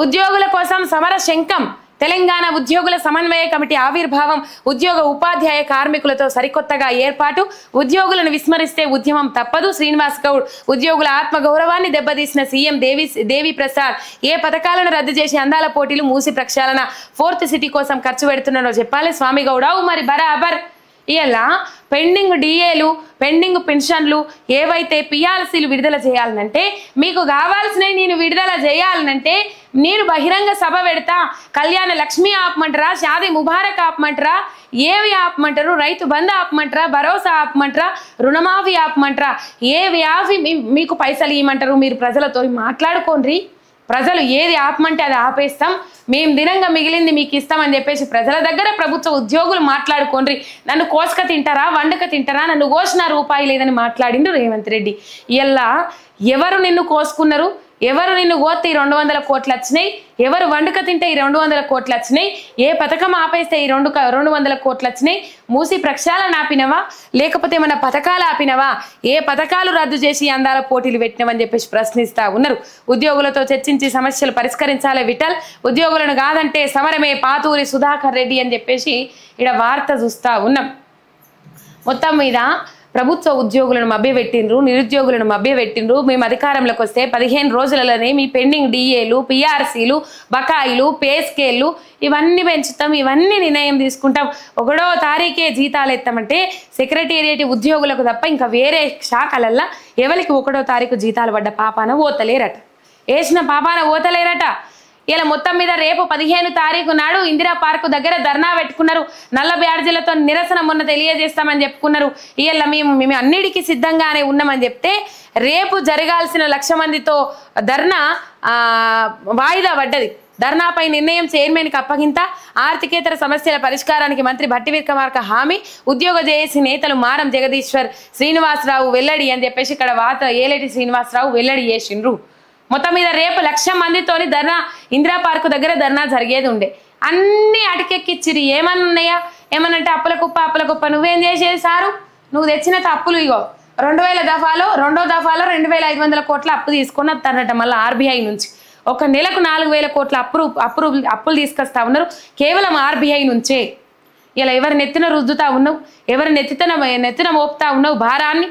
ఉద్యోగుల కోసం సమర శంఖం. తెలంగాణ ఉద్యోగుల సమన్వయ కమిటీ ఆవిర్భావం. ఉద్యోగ ఉపాధ్యాయ కార్మికులతో సరికొత్తగా ఏర్పాటు. ఉద్యోగులను విస్మరిస్తే ఉద్యమం తప్పదు. శ్రీనివాస్ గౌడ్. ఉద్యోగుల ఆత్మగౌరవాన్ని దెబ్బతీసిన సీఎం దేవి ప్రసాద్. ఏ పథకాలను రద్దు చేసి అందాల పోటీలు మూసి ప్రక్షాళన. 4th సిటీ కోసం ఖర్చు పెడుతున్నారో చెప్పాలి. స్వామి గౌడ మరి బరాబర్. ఇలా పెండింగ్ డిఏలు, పెండింగ్ పెన్షన్లు, ఏవైతే పిఆర్సీలు విడుదల చేయాలనంటే, మీకు కావాల్సినవి నేను విడుదల చేయాలనంటే నేను బహిరంగ సభ పెడతా. కళ్యాణ లక్ష్మి ఆపమంటారా, షాదీ ముబారక్ ఆపమంటారా, ఏవి ఆపమంటారు, రైతు బంధు ఆపమంటారా, భరోసా ఆపమంటారా, రుణమాఫీ ఆపమంటారా, ఏవి ఆపి మీకు పైసలు ఇవ్వమంటారు? మీరు ప్రజలతో మాట్లాడుకోండి. ప్రజలు ఏది ఆపమంటే అది ఆపేస్తాం, మేము దినంగా మిగిలింది మీకు ఇస్తామని చెప్పేసి ప్రజల దగ్గర ప్రభుత్వ ఉద్యోగులు మాట్లాడుకోండి. నన్ను కోసుక తింటారా, వండక తింటారా, నన్ను కోసిన రూపాయి లేదని మాట్లాడిండు రేవంత్ రెడ్డి. ఇలా ఎవరు నిన్ను కోసుకున్నారు, ఎవరు నిన్ను కోస్తే ఈ 200 కోట్లు వచ్చినాయి, ఎవరు వండుక తింటే ఈ 200 కోట్లు వచ్చినాయి, ఏ పథకం ఆపేస్తే ఈ 200 కోట్లు వచ్చినాయి, మూసి ప్రక్షాళన ఆపినవా, లేకపోతే ఏమైనా పథకాలు ఆపినవా, ఏ పథకాలు రద్దు చేసి అందాల పోటీలు పెట్టినవని చెప్పేసి ప్రశ్నిస్తా ఉన్నారు. ఉద్యోగులతో చర్చించి సమస్యలు పరిష్కరించాలి విఠల్. ఉద్యోగులను కాదంటే సమరమే పాతూరి సుధాకర్ రెడ్డి అని చెప్పేసి ఇక్కడ వార్త చూస్తా ఉన్నాం. మొత్తం మీద ప్రభుత్వ ఉద్యోగులను మభ్యపెట్టిండ్రు, నిరుద్యోగులను మభ్యపెట్టిండ్రు. మేము అధికారంలోకి వస్తే 15 రోజులలోనే మీ పెండింగ్ డిఏలు, పిఆర్సీలు, బకాయిలు, పే స్కేళ్ళు ఇవన్నీ పెంచుతాం, ఇవన్నీ నిర్ణయం తీసుకుంటాం. 1వ తారీఖే జీతాలు ఎత్తామంటే సెక్రటేరియట్ ఉద్యోగులకు తప్ప ఇంకా వేరే శాఖలల్లో ఎవరికి 1వ తారీఖు జీతాలు పడ్డ పాపాన ఓతలేరట, వేసిన పాపాన ఓతలేరట. ఇలా మొత్తం మీద రేపు 15 తారీఖు నాడు ఇందిరా పార్కు దగ్గర ధర్నా పెట్టుకున్నారు. నల్ల బ్యాడ్జీలతో నిరసన మొన్న తెలియజేస్తామని చెప్పుకున్నారు. ఇలా మేము అన్నిటికీ సిద్ధంగానే ఉన్నామని చెప్తే రేపు జరగాల్సిన 1,00,000 మందితో ధర్నా వాయిదా పడ్డది. ధర్నాపై నిర్ణయం చైర్మన్కి అప్పగింత. ఆర్థికేతర సమస్యల పరిష్కారానికి మంత్రి భట్టి విక్రమార్క హామీ. ఉద్యోగ జేఏసీ నేతలు మారం జగదీశ్వర్, శ్రీనివాసరావు వెల్లడి అని చెప్పేసి ఇక్కడ ఏలేటి శ్రీనివాసరావు వెల్లడి చేసిండ్రు. మొత్తం మీద రేపు 1,00,000 మందితోని ధర్నా ఇందిరా పార్కు దగ్గర ధర్నా జరిగేది ఉండే. అన్ని అటికెక్కిచ్చిరి. ఏమన్నాయా, ఏమనంటే అప్పుల కుప్ప నువ్వేం చేసేది సారు, నువ్వు తెచ్చిన అప్పులు ఇగో 2000 దఫాలో 2వ దఫాలో 2,500 కోట్ల అప్పు తీసుకొని వస్తారట. మళ్ళీ ఆర్బీఐ నుంచి ఒక నెలకు 4,000 కోట్ల అప్పులు తీసుకొస్తా ఉన్నారు కేవలం ఆర్బీఐ నుంచే. ఇలా ఎవరి నెత్తిన రుద్దుతా ఉన్నావు, ఎవరి నెత్తిన మోపుతా ఉన్నావు భారాన్ని.